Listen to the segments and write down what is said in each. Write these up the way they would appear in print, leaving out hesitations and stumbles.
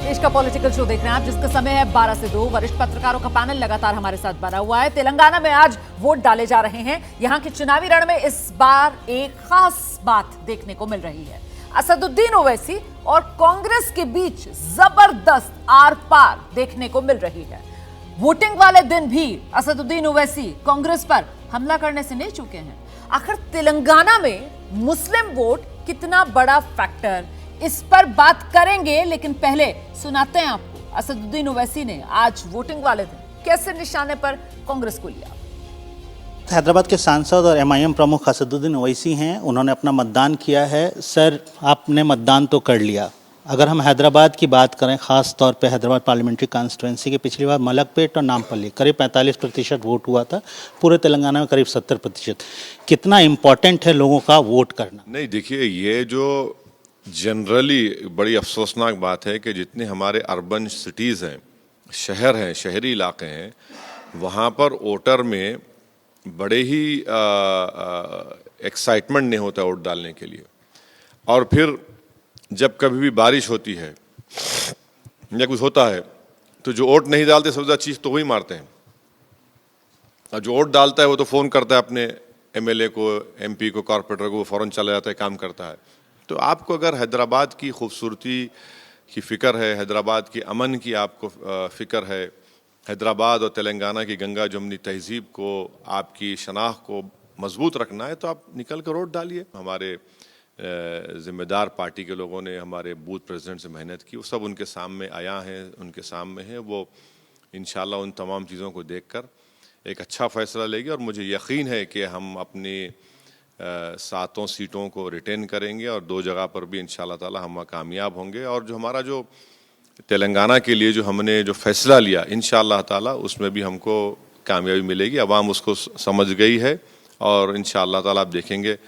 देश का political show देख रहे हैं आप, जिसका समय है 12 से 2। वरिष्ठ पत्रकारों का पैनल लगातार हमारे साथ बना हुआ है। तेलंगाना में आज वोट डाले जा रहे हैं। यहां के चुनावी रण में इस बार एक खास बात देखने को मिल रही है। असदुद्दीन ओवैसी और कांग्रेस के बीच जबरदस्त आर पार देखने को मिल रही है। वोटिंग वाले दिन भी असदुद्दीन ओवैसी कांग्रेस पर हमला करने से नहीं चूके हैं। आखिर तेलंगाना में मुस्लिम वोट कितना बड़ा फैक्टर, इस पर बात करेंगे, लेकिन पहले सुनाते हैं आपको असदुद्दीन ओवैसी ने आज वोटिंग वाले दिन कैसे निशाने पर कांग्रेस को लिया। हैदराबाद के सांसद और एमआईएम प्रमुख असदुद्दीन ओवैसी हैं। उन्होंने अपना मतदान किया है। सर, आपने मतदान तो कर लिया। अगर हम हैदराबाद की बात करें, ख़ास तौर पे हैदराबाद पार्लियामेंट्री कॉन्स्टिट्यूंसी के, पिछली बार मलकपेट और नामपल्ली करीब 45% वोट हुआ था, पूरे तेलंगाना में करीब 70%। कितना इम्पोर्टेंट है लोगों का वोट करना? नहीं, देखिए, ये जो जनरली बड़ी अफसोसनाक बात है कि जितने हमारे अर्बन सिटीज़ हैं, शहर हैं, शहरी इलाके हैं, वहाँ पर वोटर में बड़े ही एक्साइटमेंट नहीं होता वोट डालने के लिए। और फिर जब कभी भी बारिश होती है या कुछ होता है तो जो वोट नहीं डालते सबसे ज़्यादा चीज़ तो वही मारते हैं, और जो वोट डालता है वो तो फ़ोन करता है अपने एमएलए को, एमपी को, कॉर्पोरेटर को, वो फ़ौरन चला जाता है, काम करता है। तो आपको अगर हैदराबाद की खूबसूरती की फ़िक्र है, हैदराबाद की अमन की आपको फ़िक्र है, हैदराबाद और तेलंगाना की गंगा जमुनी तहज़ीब को, आपकी शनाख्त को मजबूत रखना है, तो आप निकल कर वोट डालिए। हमारे ज़िम्मेदार पार्टी के लोगों ने हमारे बूथ प्रेसिडेंट से मेहनत की, वो सब उनके सामने आया है, उनके सामने है। वो इंशाल्लाह उन तमाम चीज़ों को देखकर एक अच्छा फ़ैसला लेगी, और मुझे यकीन है कि हम अपनी 7 सीटों को रिटेन करेंगे और 2 जगह पर भी इंशाल्लाह ताला हम कामयाब होंगे। और जो हमारा जो तेलंगाना के लिए जो हमने जो फैसला लिया, इंशाल्लाह ताला उसमें भी हमको कामयाबी मिलेगी। अवाम उसको समझ गई है और इंशाल्लाह ताला आप देखेंगे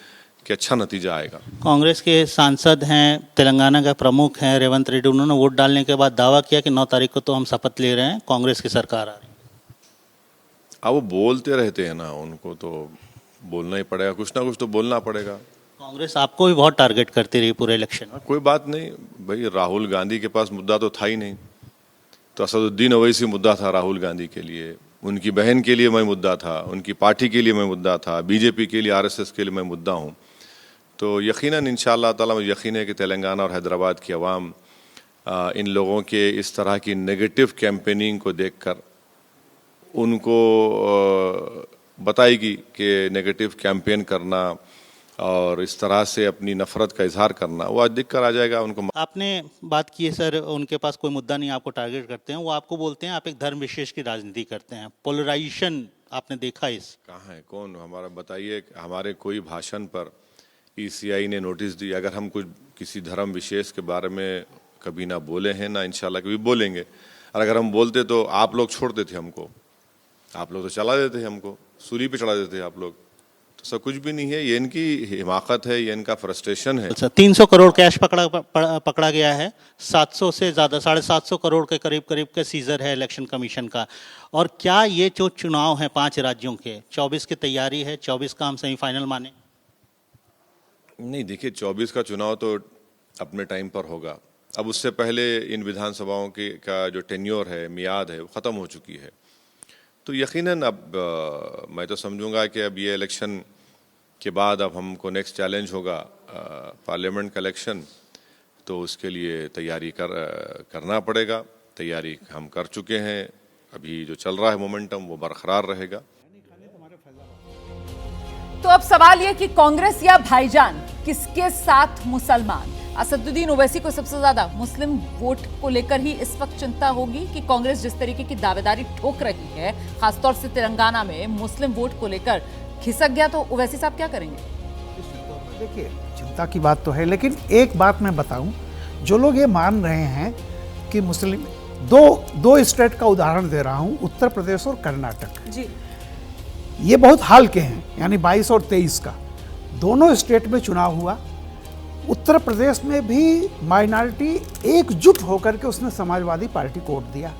कि अच्छा नतीजा आएगा। कांग्रेस के सांसद हैं, तेलंगाना का प्रमुख हैं रेवंत रेड्डी, उन्होंने वोट डालने के बाद दावा किया कि 9 तारीख को तो हम शपथ ले रहे हैं, कांग्रेस की सरकार आ रही है। अब वो बोलते रहते हैं ना, उनको तो बोलना ही पड़ेगा, कुछ ना कुछ तो बोलना पड़ेगा। कांग्रेस आपको भी बहुत टारगेट करती रही पूरे इलेक्शन में। कोई बात नहीं भाई, राहुल गांधी के पास मुद्दा तो था ही नहीं, तो असदुद्दीन ओवैसी मुद्दा था राहुल गांधी के लिए, उनकी बहन के लिए मैं मुद्दा था, उनकी पार्टी के लिए मैं मुद्दा था, बीजेपी के लिए, आरएसएस के लिए मैं मुद्दा हूँ। तो यकीनन इंशाअल्लाह ताला मुझे यकीन है कि तेलंगाना और हैदराबाद की आवाम इन लोगों के इस तरह की नेगेटिव कैंपेनिंग को देखकर उनको बताएगी कि नेगेटिव कैंपेन करना और इस तरह से अपनी नफरत का इजहार करना वो आज दिख कर आ जाएगा उनको। आपने बात की है सर, उनके पास कोई मुद्दा नहीं, आपको टारगेट करते हैं, वो आपको बोलते हैं आप एक धर्म विशेष की राजनीति करते हैं। पोलराइजेशन आपने देखा इस कहाँ है, कौन हमारा बताइए। हमारे कोई भाषण पर ईसीआई ने नोटिस दी? अगर हम कुछ किसी धर्म विशेष के बारे में कभी ना बोले हैं, ना इंशाल्लाह कभी बोलेंगे, और अगर हम बोलते तो आप लोग छोड़ते थे हमको, आप लोग तो चला देते हमको, सूली पे चढ़ा देते आप लोग। तो सब कुछ भी नहीं है, ये इनकी हिमाकत है, ये इनका फ्रस्ट्रेशन है। 300 करोड़ कैश पकड़ा गया है, 700 से ज़्यादा 750 करोड़ के करीब का सीजर है इलेक्शन कमीशन का। और क्या ये जो चुनाव है 5 राज्यों के, 24 की तैयारी है, 24 का हम सेमीफाइनल माने? नहीं, देखिए, 24 का चुनाव तो अपने टाइम पर होगा। अब उससे पहले इन विधानसभाओं के का जो टेन्योर है, मियाद है, वो ख़त्म हो चुकी है। तो यकीनन अब मैं तो समझूंगा कि अब ये इलेक्शन के बाद अब हमको नेक्स्ट चैलेंज होगा पार्लियामेंट का इलेक्शन, तो उसके लिए तैयारी करना पड़ेगा। तैयारी हम कर चुके हैं, अभी जो चल रहा है मोमेंटम वो बरकरार रहेगा। तो अब सवाल यह कि कांग्रेस या भाईजान, किसके साथ मुसलमान? असदुद्दीन ओवैसी को सबसे ज्यादा मुस्लिम वोट को लेकर ही इस वक्त चिंता होगी कि कांग्रेस जिस तरीके की दावेदारी ठोक रही है, खासतौर से तेलंगाना में मुस्लिम वोट को लेकर खिसक गया, तो ओवैसी साहब क्या करेंगे? देखिए, चिंता की बात तो है, लेकिन एक बात मैं बताऊं, जो लोग ये मान रहे हैं कि मुस्लिम, दो स्टेट का उदाहरण दे रहा हूं, उत्तर प्रदेश और कर्नाटक जी, ये बहुत हाल के हैं, यानी 22 और 23 का दोनों स्टेट में चुनाव हुआ। उत्तर प्रदेश में भी माइनॉरिटी एकजुट होकर के उसने समाजवादी पार्टी को वोट दिया,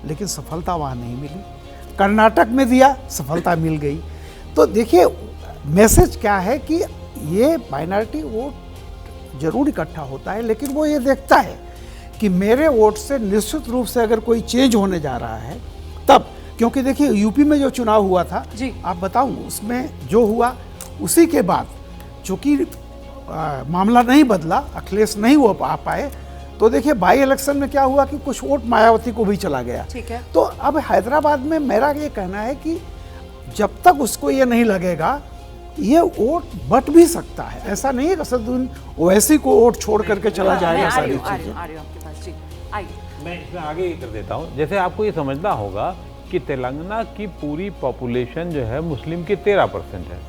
लेकिन सफलता वहाँ नहीं मिली। कर्नाटक में दिया, सफलता मिल गई। तो देखिए, मैसेज क्या है कि ये माइनॉरिटी वोट जरूर इकट्ठा होता है, लेकिन वो ये देखता है कि मेरे वोट से निश्चित रूप से अगर कोई चेंज होने जा रहा है तब, क्योंकि देखिए यूपी में जो चुनाव हुआ था जी। आप बताऊं उसमें जो हुआ उसी के बाद चूंकि मामला नहीं बदला, अखिलेश नहीं हो आ पाए, तो देखिए बाई इलेक्शन में क्या हुआ कि कुछ वोट मायावती को भी चला गया। ठीक है। तो अब हैदराबाद में मेरा ये कहना है कि जब तक उसको ये नहीं लगेगा ये वोट बट भी सकता है, ऐसा नहीं है कि असदुद्दीन ओवैसी को वोट छोड़ करके चला जाएगा सारी चीजें। आपके पास जी आइए। मैं इसमें आगे ये कर देता हूँ। जैसे आपको ये समझना होगा कि तेलंगाना की पूरी पॉपुलेशन जो है मुस्लिम की 13% है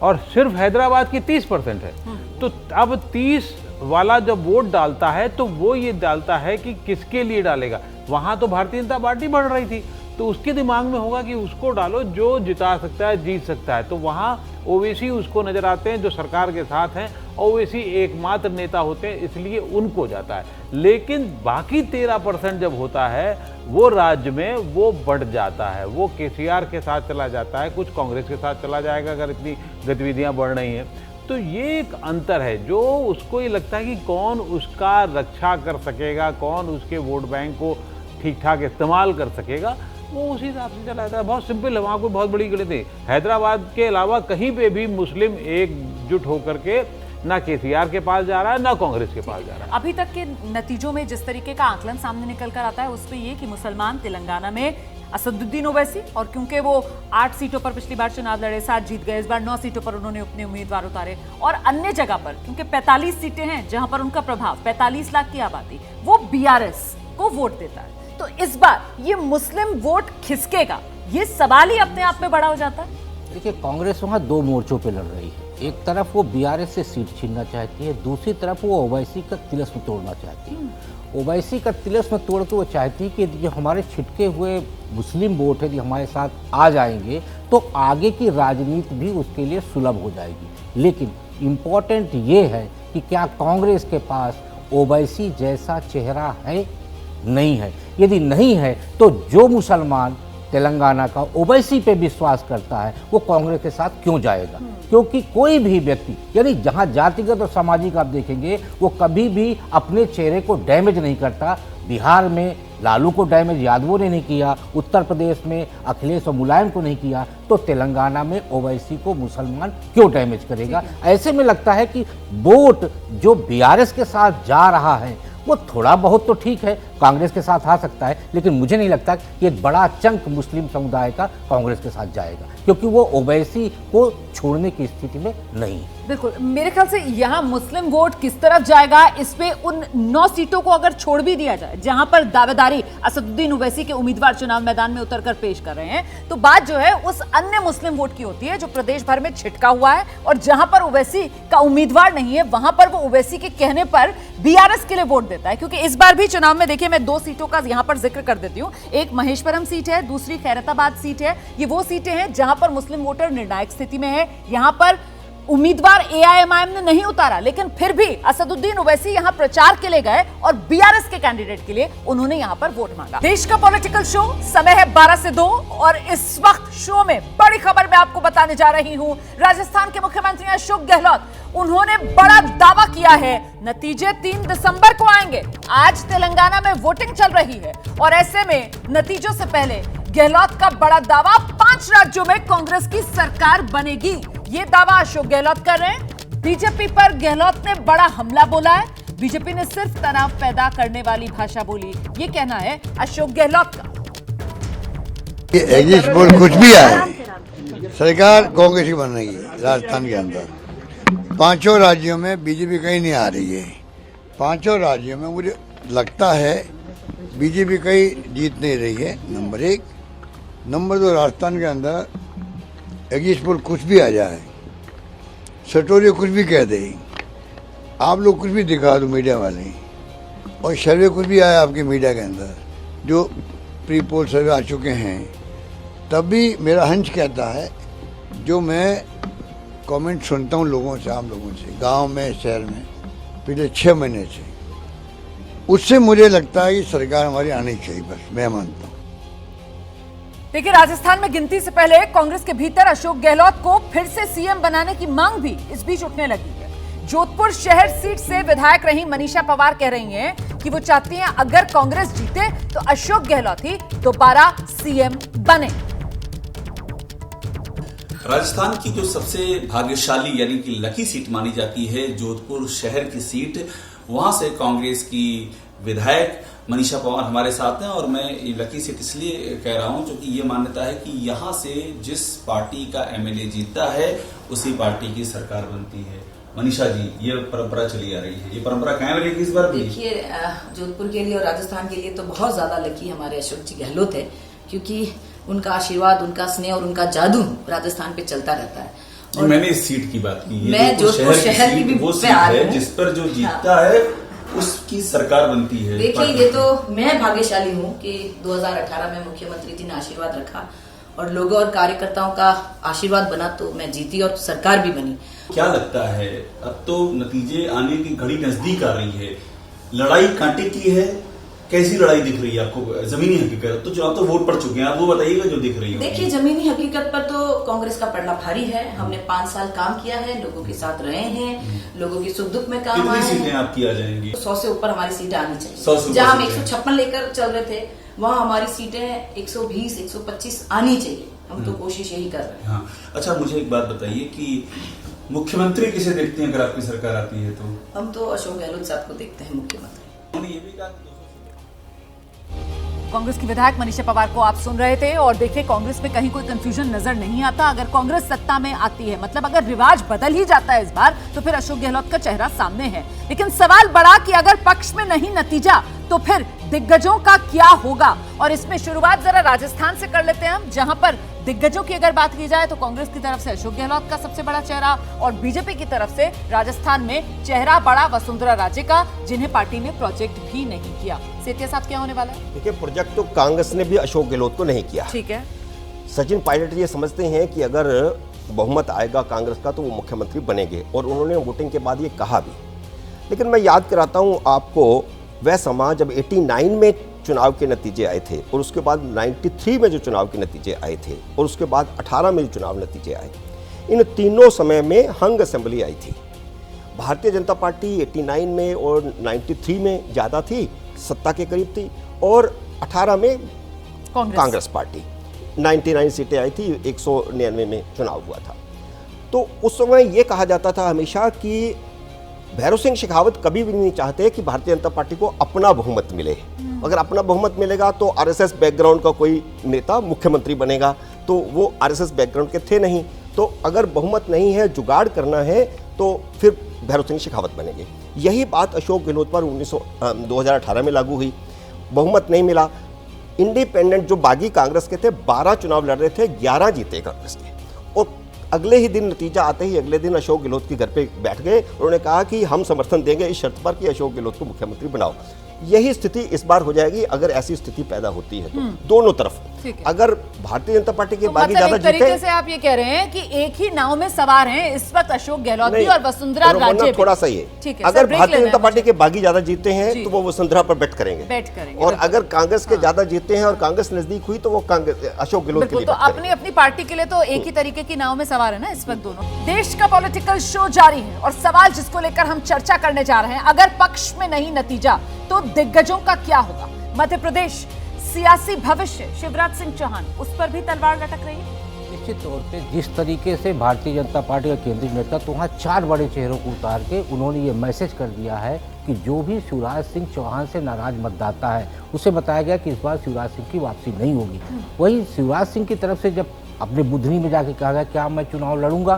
और सिर्फ हैदराबाद की 30% है। तो अब 30 वाला जब वोट डालता है तो वो ये डालता है कि किसके लिए डालेगा। वहाँ तो भारतीय जनता पार्टी बढ़ रही थी, तो उसके दिमाग में होगा कि उसको डालो जो जिता सकता है, जीत सकता है। तो वहाँ ओवैसी उसको नजर आते हैं जो सरकार के साथ हैं, ओवैसी एकमात्र नेता होते हैं, इसलिए उनको जाता है। लेकिन बाकी 13% जब होता है वो राज्य में वो बढ़ जाता है, वो केसीआर के साथ चला जाता है, कुछ कांग्रेस के साथ चला जाएगा अगर इतनी गतिविधियां बढ़ रही हैं। तो ये एक अंतर है जो उसको ये लगता है कि कौन उसका रक्षा कर सकेगा, कौन उसके वोट बैंक को ठीक ठाक इस्तेमाल कर सकेगा, वो उसी हिसाब से चला जाता है। बहुत सिंपल है, वहाँ कोई बहुत बड़ी गलती नहीं। हैदराबाद के अलावा कहीं पे भी मुस्लिम एकजुट होकर के ना केसीआर के पास जा रहा है ना कांग्रेस के पास जा रहा है। अभी तक के नतीजों में जिस तरीके का आकलन सामने निकल कर आता है उस पर ये कि मुसलमान तेलंगाना में असदुद्दीन ओवैसी, और क्योंकि वो 8 सीटों पर पिछली बार चुनाव लड़े, 7 जीत गए, इस बार 9 सीटों पर उन्होंने अपने उम्मीदवार उतारे, और अन्य जगह पर क्योंकि 45 सीटें हैं जहां पर उनका प्रभाव, 45 लाख की आबादी, वो बीआरएस को वोट देता है। तो इस बार ये मुस्लिम वोट खिसकेगा, ये सवाल ही अपने आप में बड़ा हो जाता है। देखिए कांग्रेस वहाँ 2 मोर्चों पे लड़ रही है। एक तरफ वो बीआरएस से सीट छीनना चाहती है, दूसरी तरफ वो ओवैसी का तिलिस्म तोड़ना चाहती है। ओवैसी का तिलिस्म तोड़ के वो चाहती है कि जो हमारे छिटके हुए मुस्लिम वोट है, जो हमारे साथ आ जाएंगे तो आगे की राजनीति भी उसके लिए सुलभ हो जाएगी। लेकिन इम्पॉर्टेंट ये है कि क्या कांग्रेस के पास ओवैसी जैसा चेहरा है? नहीं है। यदि नहीं है तो जो मुसलमान तेलंगाना का ओवैसी पे विश्वास करता है वो कांग्रेस के साथ क्यों जाएगा? क्योंकि कोई भी व्यक्ति, यानी जहां जातिगत और सामाजिक आप देखेंगे, वो कभी भी अपने चेहरे को डैमेज नहीं करता। बिहार में लालू को डैमेज यादवों ने नहीं किया, उत्तर प्रदेश में अखिलेश और मुलायम को नहीं किया, तो तेलंगाना में ओवैसी को मुसलमान क्यों डैमेज करेगा? ऐसे में लगता है कि वोट जो बीआरएस के साथ जा रहा है वो थोड़ा बहुत तो ठीक है, कांग्रेस के साथ आ सकता है, लेकिन मुझे नहीं लगता कि एक बड़ा चंक मुस्लिम समुदाय का कांग्रेस के साथ जाएगा, क्योंकि वो ओवैसी को छोड़ने की स्थिति में नहीं है। बिल्कुल, मेरे ख्याल से यहाँ मुस्लिम वोट किस तरफ जाएगा इस पे उन 9 सीटों को अगर छोड़ भी दिया जाए जहां पर दावेदारी असदुद्दीन ओवैसी के उम्मीदवार चुनाव मैदान में उतरकर पेश कर रहे हैं, तो बात जो है उस अन्य मुस्लिम वोट की होती है जो प्रदेश भर में छिटका हुआ है, और जहां पर ओवैसी का उम्मीदवार नहीं है वहां पर वो ओवैसी के कहने पर बीआरएस के लिए वोट देता है। क्योंकि इस बार भी चुनाव में देखिए, मैं 2 सीटों का यहां पर जिक्र कर देती हूं। एक महेश्वरम सीट है, दूसरी खैरताबाद सीट है। ये वो सीटें हैं जहां पर मुस्लिम वोटर निर्णायक स्थिति में है। यहां पर उम्मीदवार एआईएमआईएम ने नहीं उतारा, लेकिन फिर भी असदुद्दीन ओवैसी यहां प्रचार के लिए गए और बीआरएस के कैंडिडेट के लिए उन्होंने यहां पर वोट मांगा। देश का पॉलिटिकल शो, समय है 12 से 2, और इस वक्त शो में बड़ी खबर मैं आपको बताने जा रही हूं। राजस्थान के मुख्यमंत्री अशोक गहलोत, उन्होंने बड़ा दावा किया है, नतीजे 3 दिसंबर को आएंगे। आज तेलंगाना में वोटिंग चल रही है और ऐसे में नतीजों से पहले गहलोत का बड़ा दावा, 5 राज्यों में कांग्रेस की सरकार बनेगी। ये दावा अशोक गहलोत कर रहे हैं। बीजेपी पर गहलोत ने बड़ा हमला बोला है। बीजेपी ने सिर्फ तनाव पैदा करने वाली भाषा बोली, ये कहना है अशोक गहलोत का। ये एग्जिट पोल कुछ भी आए, सरकार कांग्रेस की बन रही है। राजस्थान के अंदर 5 राज्यों में बीजेपी कहीं नहीं आ रही है। 5 राज्यों में मुझे लगता है बीजेपी कहीं जीत नहीं रही है, नंबर 1। नंबर 2, राजस्थान के अंदर एग्जिट पोल कुछ भी आ जाए, सटोरिया कुछ भी कह दे, आप लोग कुछ भी दिखा दो मीडिया वाले, और सर्वे कुछ भी आया आपके मीडिया के अंदर, जो प्री पोल सर्वे आ चुके हैं, तब भी मेरा हंच कहता है, जो मैं कमेंट सुनता हूँ लोगों से, आम लोगों से, गांव में, शहर में, पिछले 6 महीने से, उससे मुझे लगता है कि सरकार हमारी आनी चाहिए, बस मैं मानता हूँ। देखिए, राजस्थान में गिनती से पहले कांग्रेस के भीतर अशोक गहलोत को फिर से सीएम बनाने की मांग भी इस बीच उठने लगी है। जोधपुर शहर सीट से विधायक रही मनीषा पवार कह रही हैं कि वो चाहती हैं अगर कांग्रेस जीते तो अशोक गहलोत ही दोबारा सीएम बने। राजस्थान की जो सबसे भाग्यशाली यानी कि लकी सीट मानी जाती है जोधपुर शहर की सीट, वहां से कांग्रेस की विधायक मनीषा पवार हमारे साथ हैं। और मैं ये लकी सीट इसलिए कह रहा हूं क्योंकि ये मान्यता है कि यहां से जिस पार्टी का एमएलए जीतता है उसी पार्टी की सरकार बनती है। मनीषा जी, ये परंपरा चली आ रही है, ये परंपरा कायम रहेगी इस बार भी? देखिए, जोधपुर के लिए और राजस्थान के लिए तो बहुत ज्यादा लकी हमारे अशोक जी गहलोत है, क्योंकि उनका आशीर्वाद, उनका स्नेह और उनका जादू राजस्थान पे चलता रहता है। और मैंने इस सीट की बात की, मैं जोधपुर शहर की भी वो सीट है जिस पर जो जीतता है उसकी सरकार बनती है। देखिए, ये तो मैं भाग्यशाली हूँ कि 2018 में मुख्यमंत्री जी ने आशीर्वाद रखा और लोगों और कार्यकर्ताओं का आशीर्वाद बना तो मैं जीती और सरकार भी बनी। क्या लगता है, अब तो नतीजे आने की घड़ी नजदीक आ रही है, लड़ाई कांटे की है, कैसी लड़ाई दिख रही है आपको? जमीनी हकीकत तो चुनाव तो वोट पड़ चुके हैं, आप वो बताइएगा जो दिख रही है। देखिए, जमीनी हकीकत पर तो कांग्रेस का पड़ना भारी है। हमने 5 साल काम किया है, लोगों के साथ रहे हैं, लोगों की सुख दुख में काम आए हैं। कितनी सीटें आपकी आ जाएंगी? 100 से ऊपर हमारी सीटें आनी चाहिए। 100 से जहां हम ऊपर 156 लेकर चल रहे थे, वहां हमारी सीटें 120, 125 आनी चाहिए। हम तो कोशिश यही कर रहे हैं। हाँ, अच्छा, मुझे एक बात बताइए कि मुख्यमंत्री किसे देखते हैं अगर आपकी सरकार आती है तो? हम तो अशोक गहलोत साहब को देखते हैं मुख्यमंत्री। उन्होंने ये भी कहा कांग्रेस की विधायक मनीषा पवार को आप सुन रहे थे। और देखिए, कांग्रेस में कहीं कोई कंफ्यूजन नजर नहीं आता। अगर कांग्रेस सत्ता में आती है, मतलब अगर रिवाज बदल ही जाता है इस बार, तो फिर अशोक गहलोत का चेहरा सामने है। लेकिन सवाल बड़ा कि अगर पक्ष में नहीं नतीजा तो फिर दिग्गजों का क्या होगा। और इसमें शुरुआत जरा राजस्थान से कर लेते हैं हम, जहां पर दिग्गजों की अगर बात की जाए तो कांग्रेस की तरफ से अशोक गहलोत का सबसे बड़ा चेहरा और बीजेपी की तरफ से राजस्थान में चेहरा बड़ा वसुंधरा राजे का, जिन्हें पार्टी ने प्रोजेक्ट भी नहीं किया। सेठिया साहब, क्या होने वाला है? देखिए, प्रोजेक्ट तो कांग्रेस ने भी अशोक गहलोत को नहीं किया। ठीक है। सचिन पायलट ये समझते हैं कि अगर बहुमत आएगा कांग्रेस का तो वो मुख्यमंत्री बनेंगे, और उन्होंने वोटिंग के बाद ये कहा भी। लेकिन मैं याद कराता हूँ आपको वह समय जब 89 में चुनाव के नतीजे आए थे, और उसके बाद 93 में जो चुनाव के नतीजे आए थे, और उसके बाद 18 में जो चुनाव नतीजे आए, इन तीनों समय में हंग असेंबली आई थी। भारतीय जनता पार्टी 89 में और 93 में ज़्यादा थी, सत्ता के करीब थी, और 18 में कांग्रेस पार्टी 99 सीटें आई थी, 199 में चुनाव हुआ था। तो उस समय ये कहा जाता था हमेशा कि भैरव सिंह शेखावत कभी भी नहीं चाहते कि भारतीय जनता पार्टी को अपना बहुमत मिले। अगर अपना बहुमत मिलेगा तो आरएसएस बैकग्राउंड का कोई नेता मुख्यमंत्री बनेगा, तो वो आरएसएस बैकग्राउंड के थे नहीं। तो अगर बहुमत नहीं है, जुगाड़ करना है, तो फिर भैरव सिंह शेखावत बनेंगे। यही बात अशोक गहलोत पर 2018 में लागू हुई। बहुमत नहीं मिला, इंडिपेंडेंट जो बागी कांग्रेस के थे 12 चुनाव लड़ रहे थे, 11 जीते कांग्रेस के। और अगले ही दिन नतीजा आते ही अगले दिन अशोक गहलोत के घर पे बैठ गए। उन्होंने कहा कि हम समर्थन देंगे इस शर्त पर कि अशोक गहलोत को मुख्यमंत्री बनाओ। यही स्थिति इस बार हो जाएगी अगर ऐसी स्थिति पैदा होती है तो दोनों तरफ। अगर भारतीय जनता पार्टी के बागी मतलब ज्यादा एक तरीके जीते, से आप ये कह रहे हैं कि एक ही नाव में सवार हैं इस वक्त अशोक गहलोत भी और वसुंधरा राजे भी। थोड़ा सा ये, ठीक है, अगर ब्रेक भारतीय लेना जनता है पार्टी मुझे। के बागी ज्यादा जीते हैं तो वो वसुंधरा पर बैठ करेंगे, और अगर कांग्रेस के ज्यादा जीते हैं और कांग्रेस नजदीक हुई तो वो कांग्रेस अशोक गहलोत के बिल्कुल। लिए तो बैठ करेंगे। अपनी अपनी पार्टी के लिए तो एक ही तरीके की नाव में सवार है ना इस वक्त दोनों। देश का पॉलिटिकल शो जारी है और सवाल जिसको लेकर हम चर्चा करने जा रहे हैं, अगर पक्ष में नहीं नतीजा तो दिग्गजों का क्या होगा। मध्य प्रदेश सियासी भविष्य, शिवराज सिंह चौहान, उस पर भी तलवार लटक रही है। निश्चित तौर पे जिस तरीके से भारतीय जनता पार्टी का केंद्रीय नेता तो वहाँ 4 बड़े चेहरों को उतार के उन्होंने ये मैसेज कर दिया है कि जो भी शिवराज सिंह चौहान से नाराज मतदाता है उसे बताया गया कि इस बार शिवराज सिंह की वापसी नहीं होगी। वही शिवराज सिंह की तरफ से जब अपने बुधनी में जाके कहा गया क्या मैं चुनाव लड़ूंगा,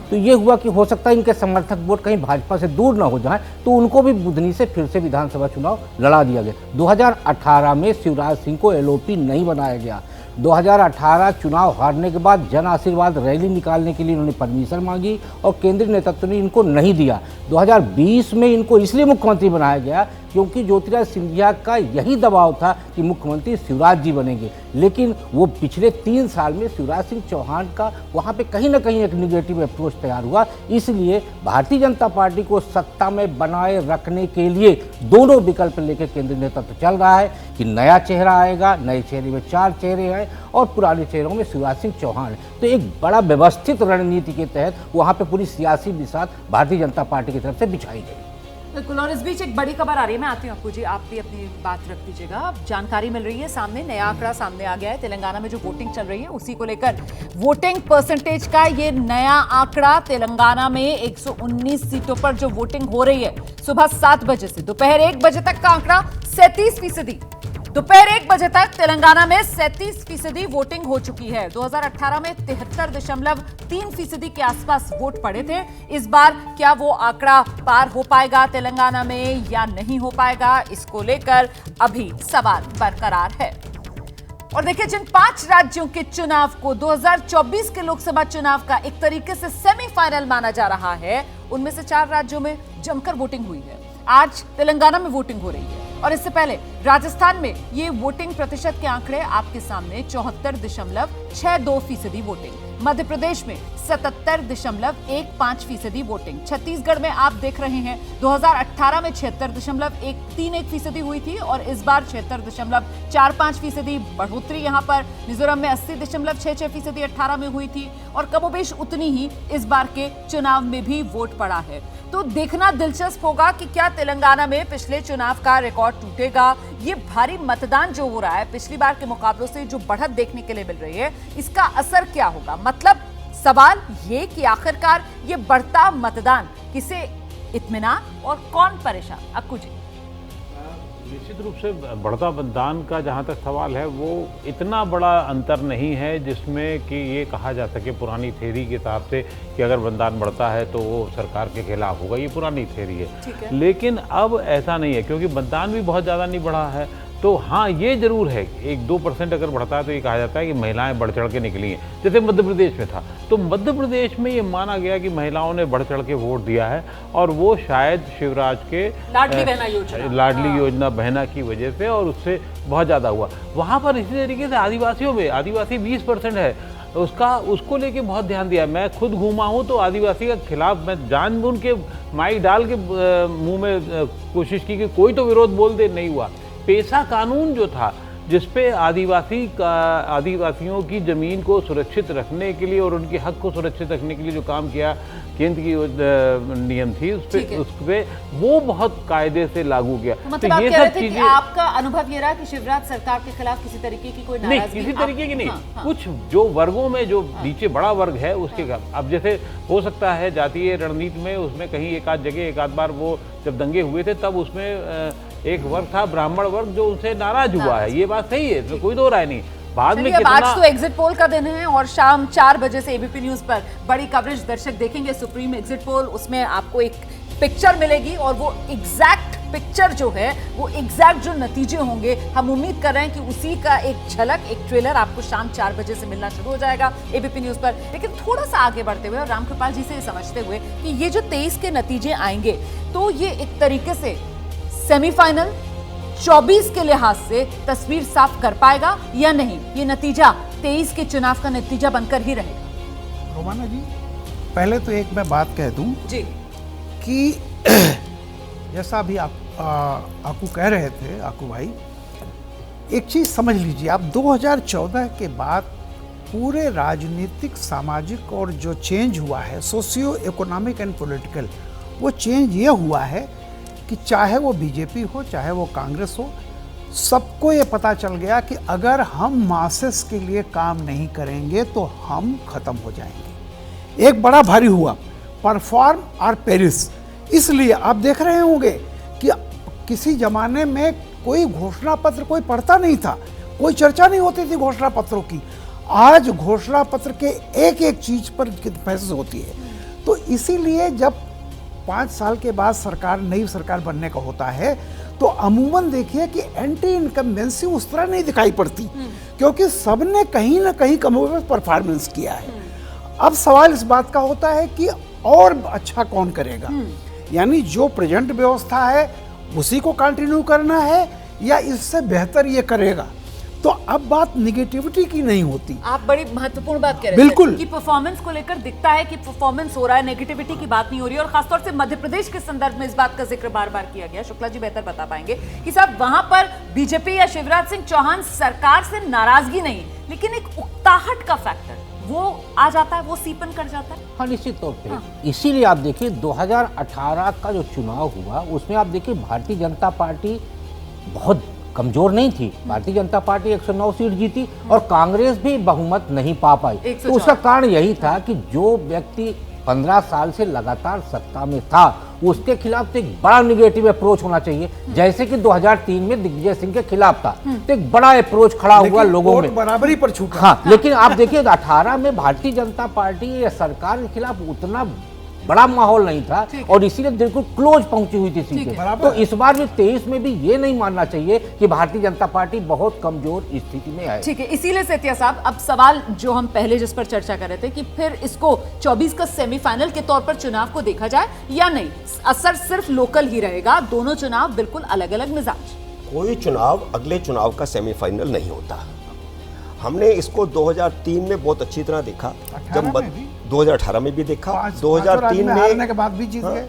तो ये हुआ कि हो सकता है इनके समर्थक वोट कहीं भाजपा से दूर ना हो जाए, तो उनको भी बुधनी से फिर से विधानसभा चुनाव लड़ा दिया गया। 2018 में शिवराज सिंह को एलओपी नहीं बनाया गया। 2018 चुनाव हारने के बाद जन आशीर्वाद रैली निकालने के लिए उन्होंने परमिशन मांगी और केंद्रीय नेतृत्व ने इनको नहीं दिया। 2020 में इनको इसलिए मुख्यमंत्री बनाया गया क्योंकि ज्योतिरादित्य सिंधिया का यही दबाव था कि मुख्यमंत्री शिवराज जी बनेंगे, लेकिन वो पिछले 3 साल में शिवराज सिंह चौहान का वहाँ पे कहीं ना कहीं एक निगेटिव अप्रोच तैयार हुआ। इसलिए भारतीय जनता पार्टी को सत्ता में बनाए रखने के लिए दोनों विकल्प लेकर केंद्रीय नेतृत्व चल रहा है कि नया चेहरा आएगा, नए चेहरे में 4 चेहरे हैं और पुराने चेहरों में शिवराज सिंह चौहान है। तो एक बड़ा व्यवस्थित रणनीति के तहत वहाँ पे पूरी सियासी बिसात भारतीय जनता पार्टी की तरफ से बिछाई गई। बिल्कुल, और इस बीच एक बड़ी खबर आ रही है, मैं आती हूँ आपको जी, आप भी अपनी बात रख दीजिएगा। जानकारी मिल रही है सामने, नया आंकड़ा सामने आ गया है। तेलंगाना में जो वोटिंग चल रही है उसी को लेकर वोटिंग परसेंटेज का ये नया आंकड़ा। तेलंगाना में 119 सीटों पर जो वोटिंग हो रही है सुबह 7 बजे से दोपहर 1 बजे तक का आंकड़ा 37%। दोपहर 1 बजे तक तेलंगाना में 37% वोटिंग हो चुकी है। 2018 में 73.3% के आसपास वोट पड़े थे। इस बार क्या वो आंकड़ा पार हो पाएगा तेलंगाना में या नहीं हो पाएगा, इसको लेकर अभी सवाल बरकरार है। और देखिए, जिन 5 राज्यों के चुनाव को 2024 के लोकसभा चुनाव का एक तरीके से सेमीफाइनल माना जा रहा है, उनमें से 4 राज्यों में जमकर वोटिंग हुई है। आज तेलंगाना में वोटिंग हो रही है और इससे पहले राजस्थान में ये वोटिंग प्रतिशत के आंकड़े आपके सामने 74.62% वोटिंग, मध्य प्रदेश में 77.15% वोटिंग, छत्तीसगढ़ में आप देख रहे हैं 2018 में 76.131% हुई थी और इस बार 76.45% बढ़ोतरी यहां पर। मिजोरम में 80.66% 18 में हुई थी और कमोबेश उतनी ही इस बार के चुनाव में भी वोट पड़ा है। तो देखना दिलचस्प होगा कि क्या तेलंगाना में पिछले चुनाव का रिकॉर्ड टूटेगा। ये भारी मतदान जो हो रहा है पिछली बार के मुकाबलों से जो बढ़त देखने के लिए मिल रही है, इसका असर क्या होगा। मतलब सवाल ये कि आखिरकार ये बढ़ता मतदान किसे इत्मीनान और कौन परेशान। अक्कू जी, निश्चित रूप से बढ़ता मतदान का जहाँ तक सवाल है वो इतना बड़ा अंतर नहीं है जिसमें कि ये कहा जा सके पुरानी थ्योरी के हिसाब से कि अगर मतदान बढ़ता है तो वो सरकार के खिलाफ होगा, ये पुरानी थ्योरी है। लेकिन अब ऐसा नहीं है क्योंकि मतदान भी बहुत ज़्यादा नहीं बढ़ा है। तो हाँ, ये जरूर है 1-2% अगर बढ़ता है तो ये कहा जाता है कि महिलाएं बढ़ चढ़ के निकली हैं, जैसे मध्य प्रदेश में था। तो मध्य प्रदेश में ये माना गया कि महिलाओं ने बढ़ चढ़ के वोट दिया है और वो शायद शिवराज के लाडली योजना बहना की वजह से और उससे बहुत ज़्यादा हुआ। वहाँ पर इसी तरीके से आदिवासियों में आदिवासी 20% है, उसको लेके बहुत ध्यान दिया। मैं खुद घूमा हूँ तो आदिवासी के खिलाफ मैं जानबूझ के माइक डाल के मुंह में कोशिश की कि कोई तो विरोध बोल दे, नहीं हुआ। पेशा कानून जो था जिसपे आदिवासियों की ज़मीन को सुरक्षित रखने के लिए और उनके हक को सुरक्षित रखने के लिए जो काम किया केंद्र की नियम थी उस पे वो बहुत कायदे से लागू किया। मतलब आप कह रहे थे कि आपका अनुभव ये रहा कि शिवराज सरकार के खिलाफ किसी तरीके की कोई नाराजगी नहीं, किसी तरीके की नहीं। कुछ जो वर्गों में जो नीचे बड़ा वर्ग है उसके अब जैसे हो सकता है जातीय रणनीति में उसमें कहीं एक आध जगह एक आध बार वो जब दंगे हुए थे तब उसमें एक वर्ग था ब्राह्मण वर्ग जो उनसे नाराज हुआ है, ये बात सही है, इसमें कोई दो राय नहीं। बाद में कितना आज तो एग्जिट पोल का दिन है और शाम 4 बजे से एबीपी न्यूज पर बड़ी कवरेज दर्शक देखेंगे। सुप्रीम एग्जिट पोल, उसमें आपको एक पिक्चर मिलेगी और वो एग्जैक्ट पिक्चर जो है वो एग्जैक्ट जो नतीजे होंगे हम उम्मीद कर रहे हैं कि उसी का एक झलक, एक ट्रेलर आपको शाम 4 बजे से मिलना शुरू हो जाएगा एबीपी न्यूज पर। लेकिन थोड़ा सा आगे बढ़ते हुए और रामकृपाल जी से समझते हुए कि ये जो 23 के नतीजे आएंगे तो ये एक तरीके से सेमीफाइनल 24 के लिहाज से तस्वीर साफ कर पाएगा या नहीं, ये नतीजा 23 के चुनाव का नतीजा बनकर ही रहेगा। रोमाना जी, पहले तो एक मैं बात कह दूं जी कि जैसा अभी आप आकू कह रहे थे, आकू भाई, एक चीज समझ लीजिए, आप 2014 के बाद पूरे राजनीतिक, सामाजिक और जो चेंज हुआ है सोशियो इकोनॉमिक एंड पॉलिटिकल, वो चेंज ये हुआ है कि चाहे वो बीजेपी हो चाहे वो कांग्रेस हो, सबको ये पता चल गया कि अगर हम मासेस के लिए काम नहीं करेंगे तो हम खत्म हो जाएंगे। एक बड़ा भारी हुआ परफॉर्म और पेरिस। इसलिए आप देख रहे होंगे कि किसी जमाने में कोई घोषणा पत्र कोई पढ़ता नहीं था, कोई चर्चा नहीं होती थी घोषणा पत्रों की। आज घोषणा पत्र के एक एक चीज पर बहस होती है। तो इसीलिए जब 5 साल के बाद नई सरकार बनने का होता है तो अमूमन देखिए कि एंटी इनकम्बेंसी उस तरह नहीं दिखाई पड़ती, क्योंकि सबने कहीं ना कहीं कमोबेश परफॉर्मेंस किया है। अब सवाल इस बात का होता है कि और अच्छा कौन करेगा, यानी जो प्रेजेंट व्यवस्था है उसी को कंटिन्यू करना है या इससे बेहतर ये करेगा। तो अब बात निगेटिविटी की नहीं होती। आप बड़ी महत्वपूर्ण बात कह रहे बिल्कुल। थे कि परफॉर्मेंस को लेकर दिखता है कि परफॉर्मेंस हो रहा है, नेगेटिविटी की बात नहीं हो रही है, और खासतौर से मध्य प्रदेश के संदर्भ में इस बात का जिक्र बार बार किया गया। शुक्ला जी बेहतर बता पाएंगे कि साहब वहां पर बीजेपी या शिवराज सिंह चौहान सरकार से नाराजगी नहीं, लेकिन एक उकताहट का फैक्टर वो आ जाता है, वो सीपन कर जाता है। हाँ, निश्चित तौर पे। इसीलिए आप देखिए 2018 का जो चुनाव हुआ उसमें आप देखिए भारतीय जनता पार्टी बहुत कमजोर नहीं थी। भारतीय जनता पार्टी 109 सीट जीती और कांग्रेस भी बहुमत नहीं पा पाई। तो उसका कारण यही था कि जो व्यक्ति 15 साल से लगातार सत्ता में था उसके खिलाफ तो एक बड़ा निगेटिव अप्रोच होना चाहिए, जैसे कि 2003 में दिग्विजय सिंह के खिलाफ था। तो एक बड़ा अप्रोच खड़ा हुआ लोगों में, बराबरी पर छूटा। हाँ, लेकिन आप देखिए 18 में भारतीय जनता पार्टी या सरकार के खिलाफ उतना बड़ा माहौल नहीं था और इसीलिए बिल्कुल क्लोज पहुंची हुई थी सीटें। तो इस बार भी 23 में भी ये नहीं मानना चाहिए कि भारतीय जनता पार्टी बहुत कमजोर स्थिति में है। ठीक है, इसीलिए सेतिया साहब अब सवाल जो हम पहले जिस पर चर्चा कर रहे थे कि फिर इसको 24 का सेमीफाइनल के तौर पर चुनाव को देखा जाए या नहीं, असर सिर्फ लोकल ही रहेगा, दोनों चुनाव बिल्कुल अलग अलग मिजाज। कोई चुनाव अगले चुनाव का सेमीफाइनल नहीं होता। हमने इसको 2003 में बहुत अच्छी तरह देखा, जब 2018 में भी देखा, 2003 में हारने के बाद भी जीत गए।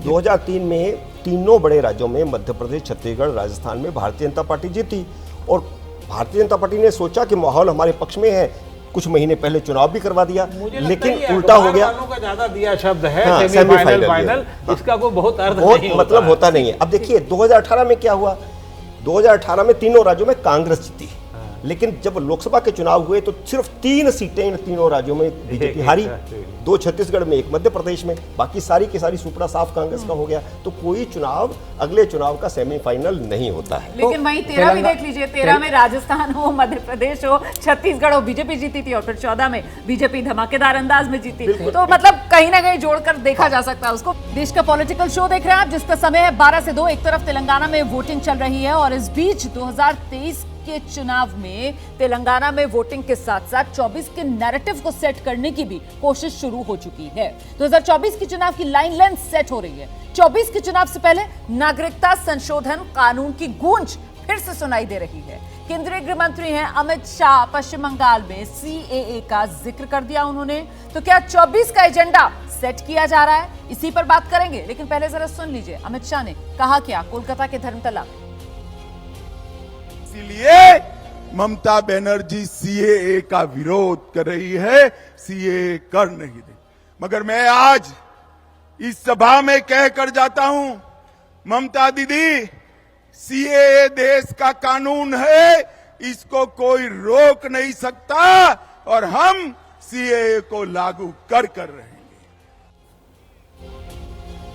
2003 में तीनों बड़े राज्यों में मध्य प्रदेश, छत्तीसगढ़, राजस्थान में भारतीय जनता पार्टी जीती और भारतीय जनता पार्टी ने सोचा कि माहौल हमारे पक्ष में है, कुछ महीने पहले चुनाव भी करवा दिया, लेकिन उल्टा हो गया। का ज्यादा दिया शब्द है सेमीफाइनल, फाइनल, इसका कोई बहुत अर्थ नहीं मतलब होता नहीं है। अब देखिए 2018 में क्या हुआ, 2018 में तीनों राज्यों में कांग्रेस जीती, लेकिन जब लोकसभा के चुनाव हुए तो सिर्फ 3 सीटें इन तीनों राज्यों में बीजेपी हारी, 2 छत्तीसगढ़ में, 1 मध्य प्रदेश में, बाकी सारी की सारी सुपड़ा साफ कांग्रेस का हो गया। तो कोई चुनाव अगले चुनाव का सेमीफाइनल नहीं होता है। लेकिन वहीं 13 भी देख लीजिए, 13 में राजस्थान हो, मध्य प्रदेश हो, छत्तीसगढ़ हो, बीजेपी जीती थी और फिर 14 में बीजेपी धमाकेदार अंदाज में जीती। तो मतलब कहीं ना कहीं जोड़कर देखा जा सकता है उसको। देश का पॉलिटिकल शो देख रहे हैं आप, जिसका समय है 12 से 2। एक तरफ तेलंगाना में वोटिंग चल रही है और इस बीच 2023 के चुनाव में तेलंगाना में वोटिंग के साथ साथ 24 के नैरेटिव को सेट करने की भी कोशिश शुरू हो चुकी है। 2024 की चुनाव की लाइन लेंथ सेट हो रही है। 24 के चुनाव से पहले नागरिकता संशोधन कानून की गूंज फिर से सुनाई दे रही है। केंद्रीय गृह मंत्री हैं अमित शाह पश्चिम बंगाल में CAA का जिक्र कर दिया उन्होंने। तो क्या 24 का एजेंडा सेट किया जा रहा है? इसी पर बात करेंगे, लेकिन पहले जरा सुन लीजिए अमित शाह ने कहा क्या कोलकाता के धर्मतला। इसीलिए ममता बनर्जी CAA का विरोध कर रही है, CAA कर नहीं दे। मगर मैं आज इस सभा में कहकर जाता हूं, ममता दीदी, CAA देश का कानून है, इसको कोई रोक नहीं सकता और हम CAA को लागू कर रहेंगे।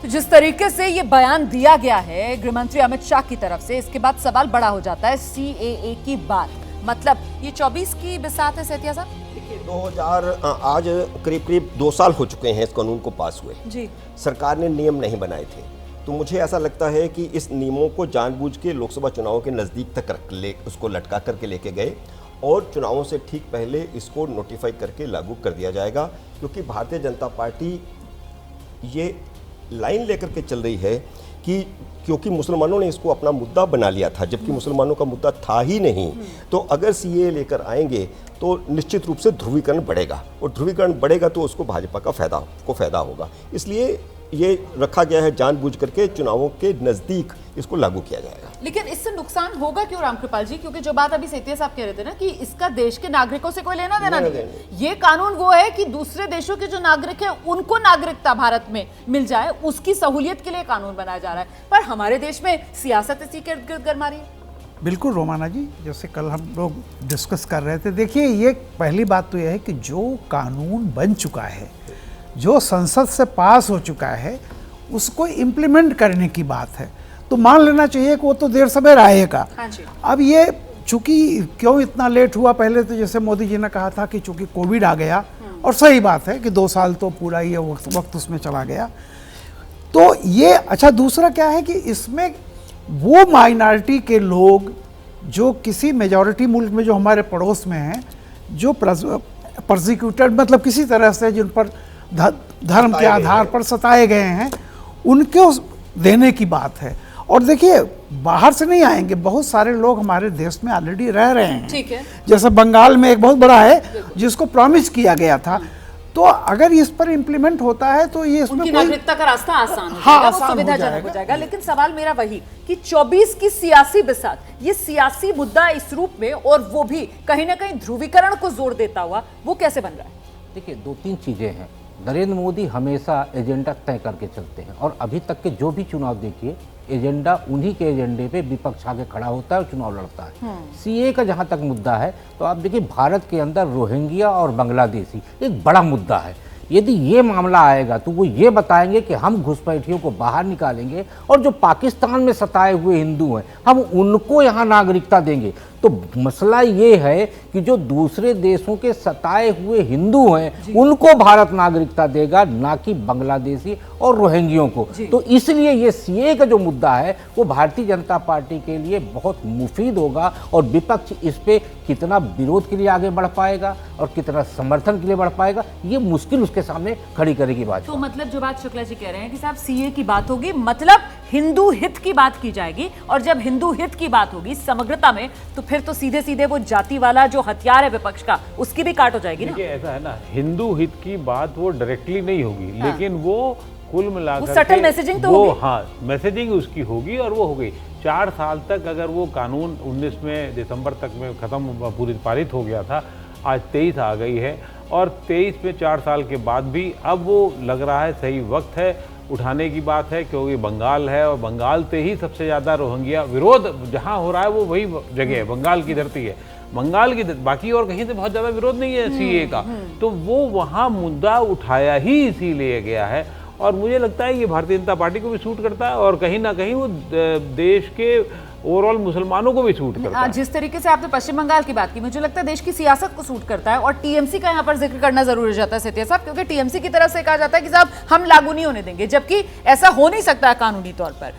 तो जिस तरीके से ये बयान दिया गया है गृहमंत्री अमित शाह की तरफ से, इसके बाद सवाल बड़ा हो जाता है CAA की बात, मतलब ये 24 की बिसात है सेतिया साहब? देखिए 2000 आज करीब 2 साल हो चुके हैं इस कानून को पास हुए जी। सरकार ने नियम नहीं बनाए थे, तो मुझे ऐसा लगता है कि इस नियमों को जानबूझ के लोकसभा चुनावों के नज़दीक तक उसको लटका करके लेके गए और चुनावों से ठीक पहले इसको नोटिफाई करके लागू कर दिया जाएगा, क्योंकि भारतीय जनता पार्टी ये लाइन लेकर के चल रही है कि क्योंकि मुसलमानों ने इसको अपना मुद्दा बना लिया था, जबकि मुसलमानों का मुद्दा था ही नहीं। तो अगर CAA लेकर आएंगे तो निश्चित रूप से ध्रुवीकरण बढ़ेगा और ध्रुवीकरण बढ़ेगा तो उसको भाजपा का फायदा होगा। इसलिए ये रखा गया है जानबूझ करके चुनावों के नजदीक इसको लागू किया जाएगा। लेकिन इससे नुकसान होगा क्यों रामकृपाल जी? क्योंकि जो बात अभी सेतिया साहब कह रहे थे ना कि इसका देश के नागरिकों से कोई लेना देना नहीं है। ये कानून वो है कि दूसरे देशों के जो नागरिक है उनको नागरिकता भारत में मिल जाए, उसकी सहूलियत के लिए कानून बनाया जा रहा है। पर हमारे देश में सियासत इसी के इर्द गिर्द गरमा रही है। बिल्कुल रोमाना जी, जैसे कल हम लोग डिस्कस कर रहे थे, देखिए ये पहली बात तो यह है कि जो कानून बन चुका है, जो संसद से पास हो चुका है, उसको इम्प्लीमेंट करने की बात है। तो मान लेना चाहिए कि वो तो देर सवेर आएगा। हाँ जी। अब ये चूंकि क्यों इतना लेट हुआ, पहले तो जैसे मोदी जी ने कहा था कि चूंकि कोविड आ गया, और सही बात है कि 2 साल तो पूरा ये वक्त उसमें चला गया। तो ये अच्छा, दूसरा क्या है कि इसमें वो माइनॉरिटी के लोग जो किसी मेजॉरिटी मुल्क में जो हमारे पड़ोस में हैं, जो प्रोसिक्यूटेड मतलब किसी तरह से जिन पर धर्म के आधार पर सताए गए हैं, उनको देने की बात है। और देखिए बाहर से नहीं आएंगे, बहुत सारे लोग हमारे देश में ऑलरेडी रह रहे हैं। ठीक है। जैसे बंगाल में एक बहुत बड़ा है जिसको प्रॉमिस किया गया था, तो अगर इस पर इम्प्लीमेंट होता है तो ये इसमें उनकी कोई नागरिकता का रास्ता आसान हो हाँ, जाएगा, वो आसान हो सुविधाजनक जाएगा। हो जाएगा। लेकिन सवाल मेरा वही कि 24 की सियासी बिसात, ये सियासी मुद्दा इस रूप में, और वो भी कहीं ना कहीं ध्रुवीकरण को जोर देता हुआ, वो कैसे बन रहा है? देखिए 2-3 चीज़ें हैं। नरेंद्र मोदी हमेशा एजेंडा तय करके चलते हैं, और अभी तक के जो भी चुनाव देखिए, एजेंडा उन्हीं के एजेंडे पे विपक्ष आगे खड़ा होता है और चुनाव लड़ता है। सीए का जहाँ तक मुद्दा है, तो आप देखिए भारत के अंदर रोहिंग्या और बांग्लादेशी एक बड़ा मुद्दा है। यदि ये मामला आएगा तो वो ये बताएंगे कि हम घुसपैठियों को बाहर निकालेंगे, और जो पाकिस्तान में सताए हुए हिंदू हैं हम उनको यहाँ नागरिकता देंगे। तो मसला ये है कि जो दूसरे देशों के सताए हुए हिंदू हैं उनको भारत नागरिकता देगा, ना कि बांग्लादेशी और रोहिंग्यों को। तो इसलिए ये सीए का जो मुद्दा है वो भारतीय जनता पार्टी के लिए बहुत मुफीद होगा, और विपक्ष इस पे कितना विरोध के लिए आगे बढ़ पाएगा और कितना समर्थन के लिए बढ़ पाएगा, ये मुश्किल उसके सामने खड़ी करेगी बात। तो मतलब जो बात शुक्ला जी कह रहे हैं कि साहब सीए की बात होगी, मतलब हिंदू हित की बात की जाएगी, और जब हिंदू हित की बात होगी समग्रता में, तो फिर तो सीधे सीधे वो जाति वाला जो हथियार है विपक्ष का, उसकी भी काट हो जाएगी ना। देखिए ऐसा है ना, हिंदू हित की बात वो डायरेक्टली नहीं होगी, लेकिन वो कुल मिलाकर सटल मैसेजिंग तो होगी। हाँ, मैसेजिंग उसकी होगी, और वो हो गई। 4 साल तक अगर वो कानून 19 में दिसंबर तक में खत्म पूरी पारित हो गया था, आज 23 आ गई है, और 23 में 4 साल के बाद भी अब वो लग रहा है सही वक्त है उठाने की बात है, क्योंकि बंगाल है, और बंगाल से ही सबसे ज़्यादा रोहिंग्या विरोध जहाँ हो रहा है वो वही जगह है, बंगाल की धरती है। बंगाल की बाकी और कहीं से बहुत ज़्यादा विरोध नहीं है सीए का, तो वो वहाँ मुद्दा उठाया ही इसीलिए गया है। और मुझे लगता है ये भारतीय जनता पार्टी को भी सूट करता है, और कहीं ना कहीं वो देश के ओवरऑल मुसलमानों को भी सूट करता है। जिस तरीके से आपने पश्चिम बंगाल की बात की, मुझे लगता है देश की सियासत को सूट करता है, और टीएमसी का यहाँ पर जिक्र करना जरूरी हो जाता है सेठिया साहब, क्योंकि टीएमसी की तरफ से कहा जाता है कि साहब हम लागू नहीं होने देंगे, जबकि ऐसा हो नहीं सकता है कानूनी तौर पर।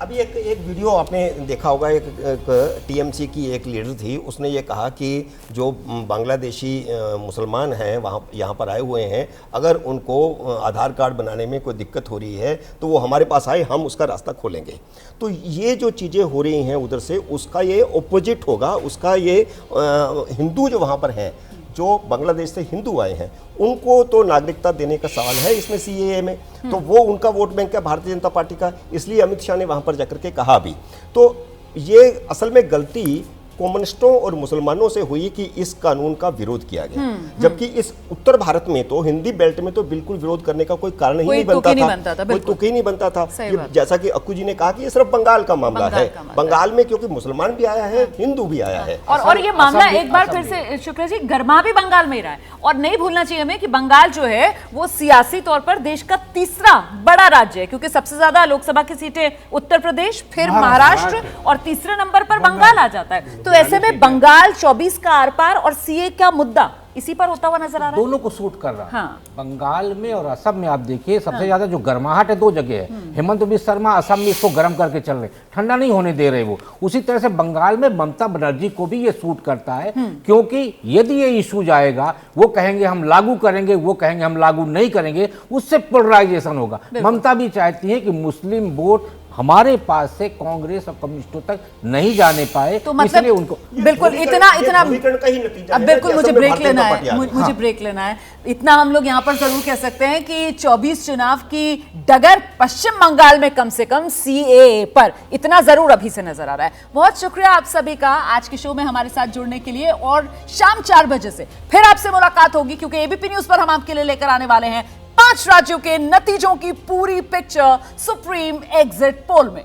अभी एक वीडियो आपने देखा होगा, एक टीएमसी की एक लीडर थी, उसने ये कहा कि जो बांग्लादेशी मुसलमान हैं वहाँ यहाँ पर आए हुए हैं, अगर उनको आधार कार्ड बनाने में कोई दिक्कत हो रही है तो वो हमारे पास आए, हम उसका रास्ता खोलेंगे। तो ये जो चीज़ें हो रही हैं उधर से, उसका ये ऑपोजिट होगा, उसका ये हिंदू जो वहाँ पर हैं, जो बांग्लादेश से हिंदू आए हैं, उनको तो नागरिकता देने का सवाल है इसमें सीएए में, तो वो उनका वोट बैंक है भारतीय जनता पार्टी का, इसलिए अमित शाह ने वहाँ पर जाकर के कहा भी। तो ये असल में गलती कम्युनिस्टों और मुसलमानों से हुई कि इस कानून का विरोध किया गया, जबकि इस उत्तर भारत में तो हिंदी बेल्ट में तो बिल्कुल विरोध करने का कोई कारण ही नहीं बनता था, कोई तुक ही नहीं बनता था। जैसा कि अक्कू जी ने कहा कि ये सिर्फ बंगाल का मामला है, बंगाल में क्योंकि मुसलमान भी आया है, हिंदू भी आया है, और ये मामला एक बार फिर से शुक्ला जी गर्मा भी बंगाल में ही रहा है। और नहीं भूलना चाहिए हमें कि बंगाल जो है वो सियासी तौर पर देश का तीसरा बड़ा राज्य है, क्योंकि सबसे ज्यादा लोकसभा की सीटें उत्तर प्रदेश, फिर महाराष्ट्र, और तीसरे नंबर पर बंगाल आ जाता है। तो ऐसे में बंगाल 24 का आर पार और सीए का मुद्दा इसी पर होता हुआ नजर आ रहा है, दोनों को सूट कर रहा है। हाँ। बंगाल में और असम में आप देखिए सबसे ज्यादा जो गर्माहट है 2 जगह है। हेमंत बिस्वा शर्मा असम में इसको गर्म करके चल रहे, ठंडा नहीं होने दे रहे वो। उसी तरह से बंगाल में ममता बनर्जी को भी ये सूट करता है, क्योंकि यदि ये इशू जाएगा, वो कहेंगे हम लागू करेंगे, वो कहेंगे हम लागू नहीं करेंगे, उससे पोलराइजेशन होगा। ममता भी चाहती है कि मुस्लिम वोट हमारे पास से कांग्रेस और कम्युनिस्टों तक नहीं जाने पाए, तो मतलब इसलिए उनको बिल्कुल इतना अब बिल्कुल मुझे ब्रेक लेना है, मुझे ब्रेक लेना है। इतना हम लोग यहाँ पर जरूर कह सकते हैं कि 24 चुनाव की डगर पश्चिम बंगाल में कम से कम सीएए पर इतना जरूर अभी से नजर आ रहा है। बहुत शुक्रिया आप सभी का आज के शो में हमारे साथ जुड़ने के लिए, और शाम 4 बजे से फिर आपसे मुलाकात होगी, क्योंकि एबीपी न्यूज पर हम आपके लिए लेकर आने वाले हैं 5 राज्यों के नतीजों की पूरी पिक्चर सुप्रीम एग्जिट पोल में।